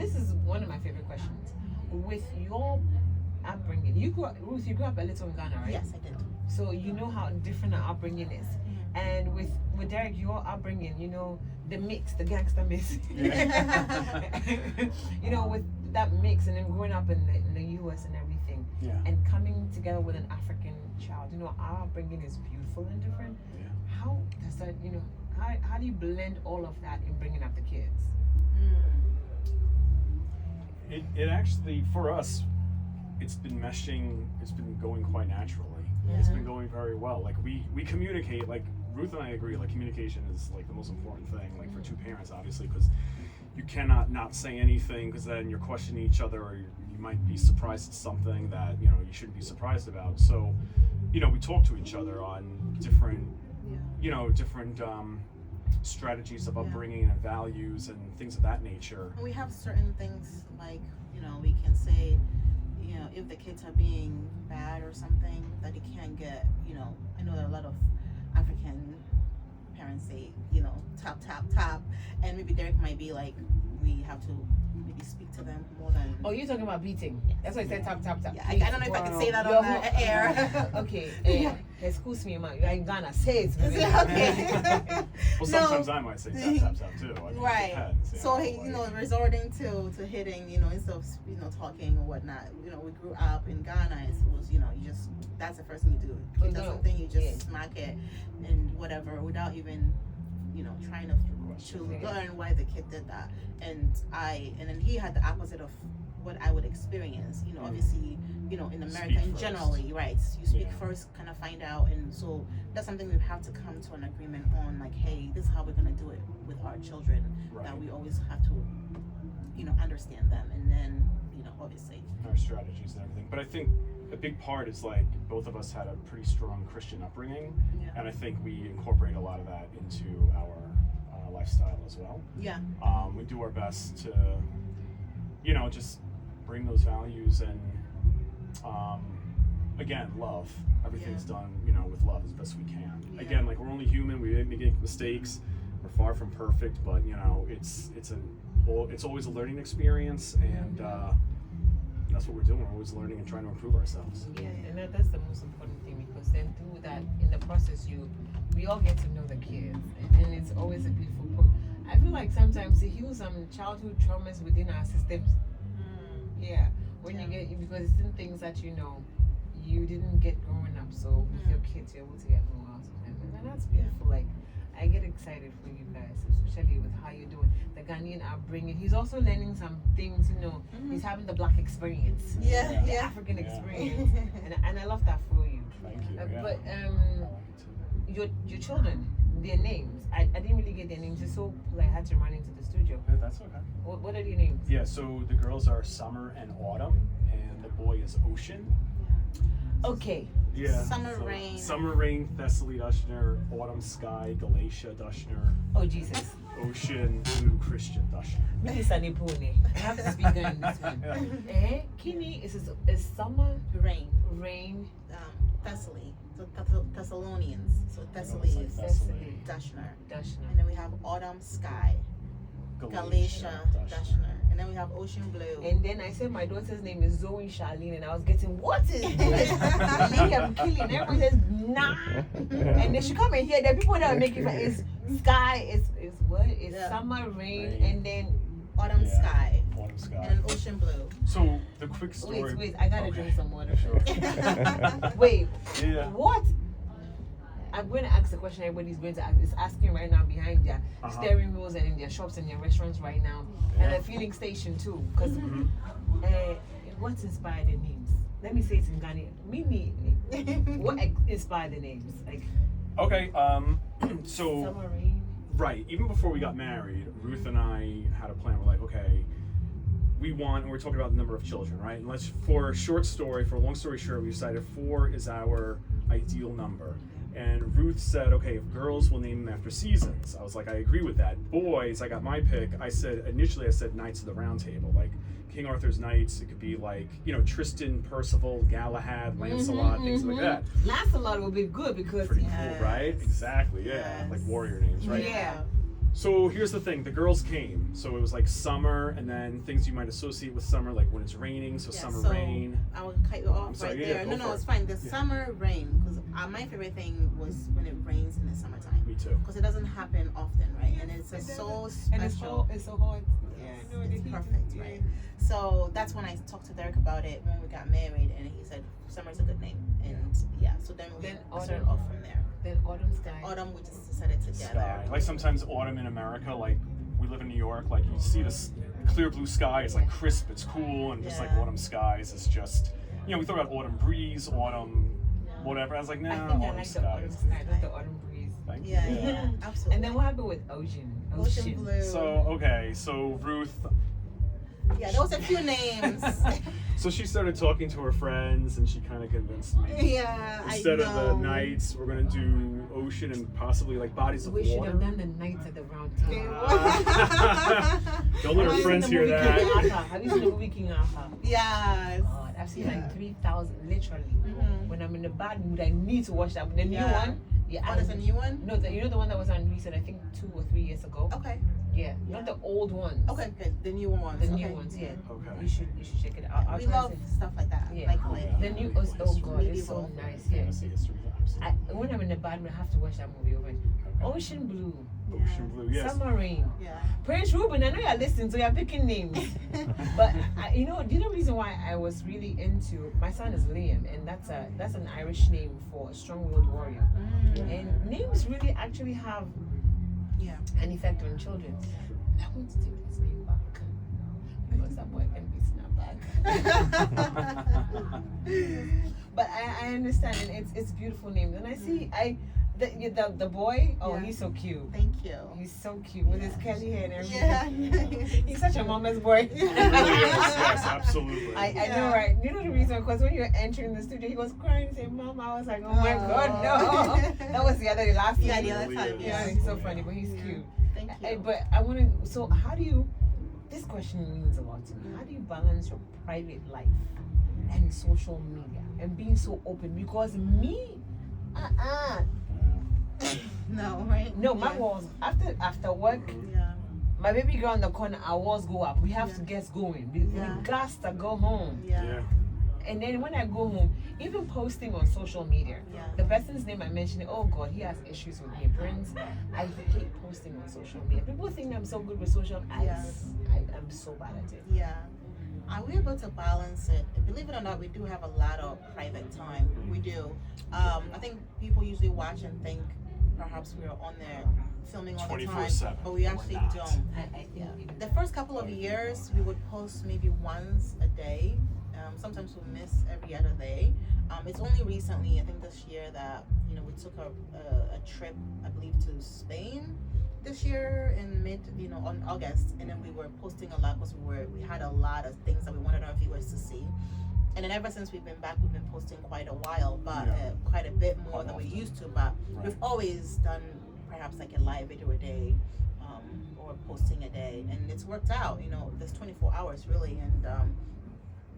this is one of my favorite questions. With your upbringing, Ruth, you grew up a little in Ghana, right? Yes, I did. So you know how different our upbringing is. And with Derek, your upbringing, you know, the mix, the gangster mix. You know, with that mix, and then growing up in the US and everything, and coming together with an African child, you know, our upbringing is beautiful and different. Yeah. How does that, you know, how do you blend all of that in bringing up the kids? It actually, for us, it's been meshing, it's been going quite naturally. It's been going very well. Like we communicate, like Ruth and I agree, like communication is like the most important thing, like for two parents, obviously, because you cannot not say anything, because then you're questioning each other, or you might be surprised at something that, you know, you shouldn't be surprised about. So, you know, we talk to each other on different, you know, different strategies of upbringing and values and things of that nature. We have certain things, like, you know, we can say, you know, if the kids are being bad or something, that they can't get, you know, I know that a lot of African parents say, you know, tap, tap, tap, and maybe Derek might be like, we have to maybe speak to them more than... Oh, you're talking about beating? Yes. That's why I said tap, tap, tap. Yeah, I don't know if I can say that on the air. Okay, excuse me, man, you're in Ghana, say it. Okay. Well, sometimes I might say tap, tap, tap, too. I mean, Right. it depends, So, you know, resorting to hitting, you know, instead of, you know, talking or whatnot. You know, we grew up in Ghana, it was, you know, you just, that's the first thing you do. Kid does something, you just smack it and whatever, without even, you know, trying to learn why the kid did that. And then he had the opposite of what I would experience. You know, obviously, you know, in America in generally, right? You speak first, kind of find out, and so that's something we have to come to an agreement on. Like, hey, this is how we're gonna do it with our children. That we always have to, you know, understand them, and then, you know, obviously our strategies and everything. But I think a big part is, like, both of us had a pretty strong Christian upbringing, and I think we incorporate a lot of that into our lifestyle as well. We do our best to, you know, just bring those values and again, love. Everything's done, you know, with love as best we can. Again, like, we're only human, we make mistakes, we're far from perfect, but, you know, it's always a learning experience, and that's what we're doing. We're always learning and trying to improve ourselves. Yeah, and that's the most important thing, because then through that, in the process, we all get to know the kids, and it's always a beautiful I feel like sometimes to heal some childhood traumas within our systems. When you get, because it's in things that, you know, you didn't get growing up, so with your kids you're able to get more out of them, and that's beautiful. Like, I get excited for you guys, especially with how you're doing. The Ghanaian upbringing, he's also learning some things, you know. He's having the black experience, the African experience, and I love that for you. Thank you. But your children, their names, I didn't really get their names, so I had to run into the studio. Yeah, that's okay. What are their names? Yeah, so the girls are Summer and Autumn, and the boy is Ocean. Okay. Yeah. Summer Rain, Thessaly Dushner, Autumn Sky, Galatia Dushner. Oh, Jesus. Ocean Blue Christian Dushner. Me is Sunny Pony. I have to speak in this one. Kini is Summer Rain. Thessaly. So Thessalonians. So Thessaly is Dushner. And then we have Autumn Sky. Galatia Dushner. And then we have Ocean Blue. And then I said my daughter's name is Zoe Charlene, and I was getting, what is this? Liam killing. Everyone says, nah. And then she come in here, the people that are making it is Sky, is what? It's Summer Rain, and then Autumn Sky. Autumn Sky. And then Ocean Blue. So the quick story. Wait, I gotta drink some water. Sure. Wait. Yeah. What? I'm going to ask the question everybody's going to ask. Is asking right now behind their steering wheels and in their shops and their restaurants right now, and a filling station too. Because what inspired the names? Let me say it in Ghanaian. Mimi, what inspired the names? Like. Okay. So. Summer Rain. Right. Even before we got married, Ruth and I had a plan. We're like, okay, and we're talking about the number of children, right? And for a long story short, we decided 4 is our ideal number. And Ruth said, okay, if girls, we'll name them after seasons. I was like, I agree with that. Boys, I got my pick. Initially I said Knights of the Round Table, like King Arthur's Knights. It could be like, you know, Tristan, Percival, Galahad, Lancelot, things like that. Lancelot would be good because pretty cool, right? Exactly, yeah. Like warrior names, right? Yeah. So here's the thing: the girls came, so it was like summer, and then things you might associate with summer, like when it's raining, so Yeah, summer so rain. I will cut you off sorry, right yeah, there. go No, for no, it. it's fine. The Yeah. summer rain, because my favorite thing was when it rains in the summertime. Me too. Because it doesn't happen often, right? And it's so And it's special. so hot. Yes, I know, it's the heat perfect, is- right? So that's when I talked to Derek about it when we got married, and he said summer's a good name, and so then we Then started autumn. off from there. Then autumn sky. Autumn, we just decided together. Sky. Like sometimes autumn in America, like we live in New York, like you see this clear blue sky. It's like crisp, it's cool, and just like Yeah. autumn skies is just, we thought about autumn breeze, autumn, whatever. I was like, nah, I think I autumn like the autumn skies. sky, not the autumn breeze. Thank you. Yeah, absolutely. And then what happened with ocean? Ocean blue. So Ruth, yeah, there was a few names. so she started talking to her friends, and she kind of convinced me. Yeah, Instead I of know. the nights, we're gonna do ocean and possibly like bodies of We should water. have done the nights at the round They table. Don't let Have her you seen friends the hear movie that. King Arthur? Have you seen the movie King Arthur? Yes. God, I've seen Yeah. like 3,000, literally. Mhm. When I'm in a bad mood, I need to watch that. The new Yeah. one, yeah. Oh, there's a new one? No, you know the one that was on recent, I think 2 or 3 years ago. Okay. Yeah, not the old ones. Okay, good. The new ones. The okay. new ones, yeah. Okay. You should check it out. I'll We try to love send- stuff like that. Yeah. Like, The new oh god, it's so medieval. nice. Yeah. Fantasy history, absolutely. When I'm in a bad mood, I have to watch that movie over. Ocean Blue, Ocean blue, yes. Summer Rain. Yeah. Prince Ruben, I know you're listening, so you're picking names. But the other reason why I was really into my son is Liam, and that's an Irish name for a strong-willed warrior. And names really actually have Yeah. an effect on children. I want to take his name back because that boy can be snapback. But I understand, and it's beautiful names, and I see the boy. Oh, Yeah. he's so cute. Thank you. He's so cute with his curly hair and everything. Yeah. He's such a mama's boy. He really is, yes, absolutely. I know, right? You know the reason? Because when you were entering the studio, he was crying, saying, "Mama," I was like, "Oh my God, no!" That was the last Yeah, time. the other time. Yeah, Yeah. he's so funny, but he's cute. Thank you. But I want to. So, how do you? This question means a lot to me. How do you balance your private life and social media and being so open? Because me, No, right? no, my Yeah. walls after work. Yeah. My baby girl in the corner, our walls go up. We have to Yeah. get going. Yeah. We got to go home. Yeah. Yeah. And then when I go home, even posting on social media, Yeah. the person's name I mentioned, oh God, he has issues with me. Prince, I hate posting on social media. People think I'm so good with social. I'm so bad at it. Yeah. Are we able to balance it? Believe it or not, we do have a lot of private time. We do. I think people usually watch and think perhaps we're on there filming all the time, 24/7, but we we're actually not. don't. I Yeah. think The first couple of years, we would post maybe once a day. Sometimes we'll miss every other day. It's only recently, I think this year, that we took a trip, I believe, to Spain this year in on August, and then we were posting a lot because we had a lot of things that we wanted our viewers to see. And then ever since we've been back, we've been posting quite a while, but Yeah. quite a bit more than we Often. used to. But Right. we've always done perhaps like a live video a day, or posting a day, and it's worked out. There's 24 hours really, and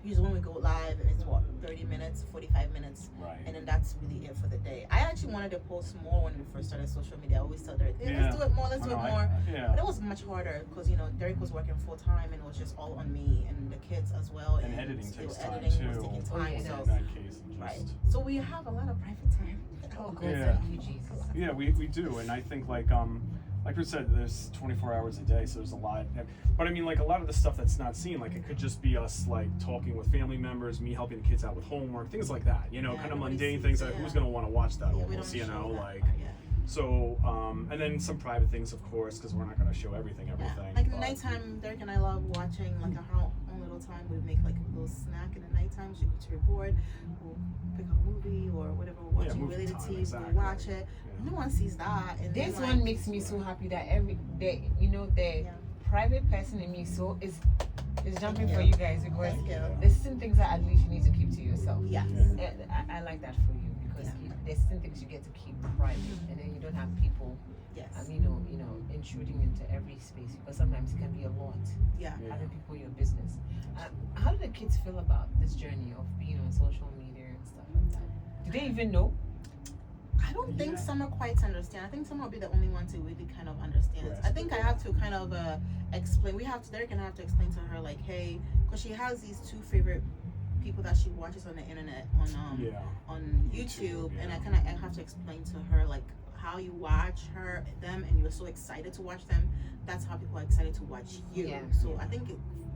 usually when we go live, it's 30 minutes, 45 minutes, Right. and then that's really it for the day. I actually wanted to post more when we first started social media. I always tell Derek, hey, let's do it more, let's do it more. Yeah. But it was much harder because Derek was working full time, and it was just all on me and the kids as well. And editing still takes time, editing was too. taking Oh, time. yeah, So In that case, right. just, So we have a lot of private time. Oh God, Yeah. thank you, Jesus. yeah, we do, and I think like you said, there's 24 hours a day, so there's a lot. But I mean, like a lot of the stuff that's not seen, like it could just be us like talking with family members, me helping the kids out with homework, things like that. Yeah, kind of nobody mundane sees things it, that yeah. who's gonna want to watch that Yeah, we almost, don't show that like. part, yeah. So, and then some private things, of course, because we're not gonna show everything. Yeah. but- Like in the nighttime, Derek and I love watching like our own little time. We make like a little snack in the nighttime. So you go to your board, we'll pick a movie or whatever we're watching movie related time, to. exactly. We'll watch it. Yeah. No one sees that. And This then, one makes me so happy that every day, the private person in me is jumping for you guys because Thank you. there's certain things that at least you need to keep to yourself. Yes. Yeah. And I like that for you because there's certain things you get to keep private, and then you don't have people, Yes. intruding into every space because sometimes it can be a lot. Yeah. Yeah. Having people in your business. How do the kids feel about this journey of being on social media and stuff like that? Do they even know? I don't think Summer quite understand. I think Summer will be the only one to really kind of understand. Grasp I think it. I have to kind of explain. Derek and I have to explain to her like, hey, because she has these two favorite people that she watches on the internet on YouTube, and I have to explain to her like how you watch them and you're so excited to watch them. That's how people are excited to watch you. Yeah. So I think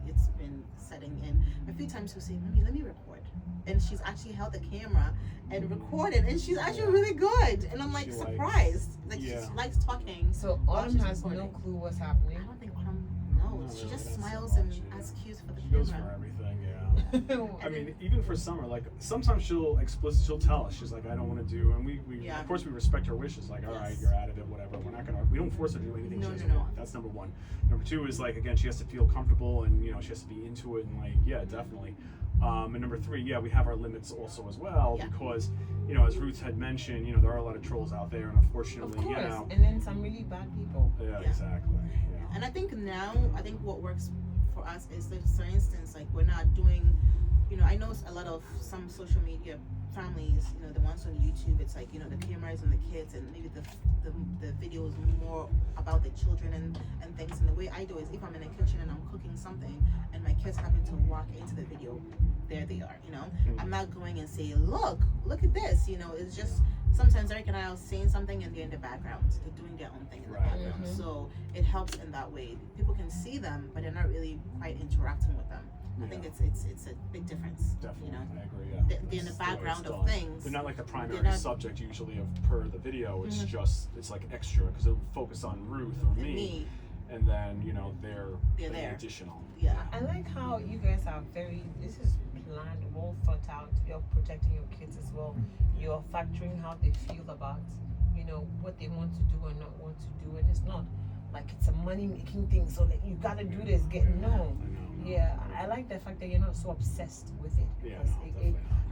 it's been setting in. A few times she'll say, "Mommy, let me record," and she's actually held the camera and recorded, and she's actually really good. And I'm like surprised. She likes talking. So Autumn has no clue what's happening. I don't think Autumn knows. She just smiles and asks cues for the She camera. goes for everything. I mean, even for Summer, like sometimes she'll tell us, she's like, I don't want to do, and we of course we respect her wishes. Like, all right, you're out of it, whatever. We don't force her to do anything she doesn't want. That's number one. Number two is like, again, she has to feel comfortable, and she has to be into it, and like, definitely. And number three, we have our limits also as well, because as Ruth had mentioned, there are a lot of trolls out there, and unfortunately, of course, and then some really bad people. Yeah, exactly. Yeah. And I think what works for us is that, for instance, like we're not doing, I know a lot of some social media families, the ones on YouTube, it's like, the cameras and the kids, and maybe the videos more about the children and things. And the way I do is if I'm in the kitchen and I'm cooking something and my kids happen to walk into the video, there they are, I'm not going and say, look at this, it's just, sometimes Eric and I are saying something and they're in the background. They're doing their own thing in the background. Mm-hmm. So it helps in that way. People can see them, but they're not really quite interacting with them. I think it's a big difference. Definitely, I agree. They're in the background way it's of done. things. They're not like the primary subject usually per the video. It's just it's like extra because they'll focus on Ruth or me, and then they're there. additional. Yeah. I like how you guys are this is planned, well thought out. You're protecting your kids as well. You're factoring how they feel about, what they want to do and not want to do. And it's not like it's a money making thing. So like, you gotta do this, Yeah, I like the fact that you're not so obsessed with it. Because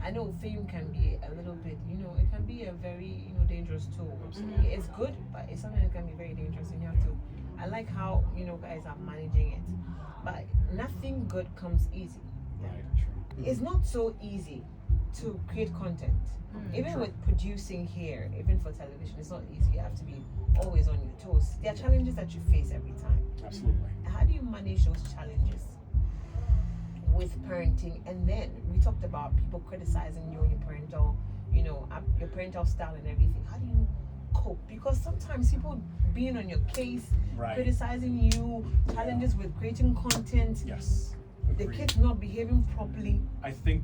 I know fame can be a little bit, it can be a very, dangerous tool. Absolutely. It's good, but it's something that can be very dangerous and you have to, I like how, guys are managing it. But nothing good comes easy. Right, true. It's not so easy to create content. Even with producing here, even for television, it's not easy. You have to be always on your toes. There are challenges that you face every time. Absolutely. How do you manage those challenges with parenting? And then we talked about people criticizing you and your parental style and everything. How do you cope? Because sometimes people being on your case, criticizing you, challenges with creating content. Yes. The kids not behaving properly. I think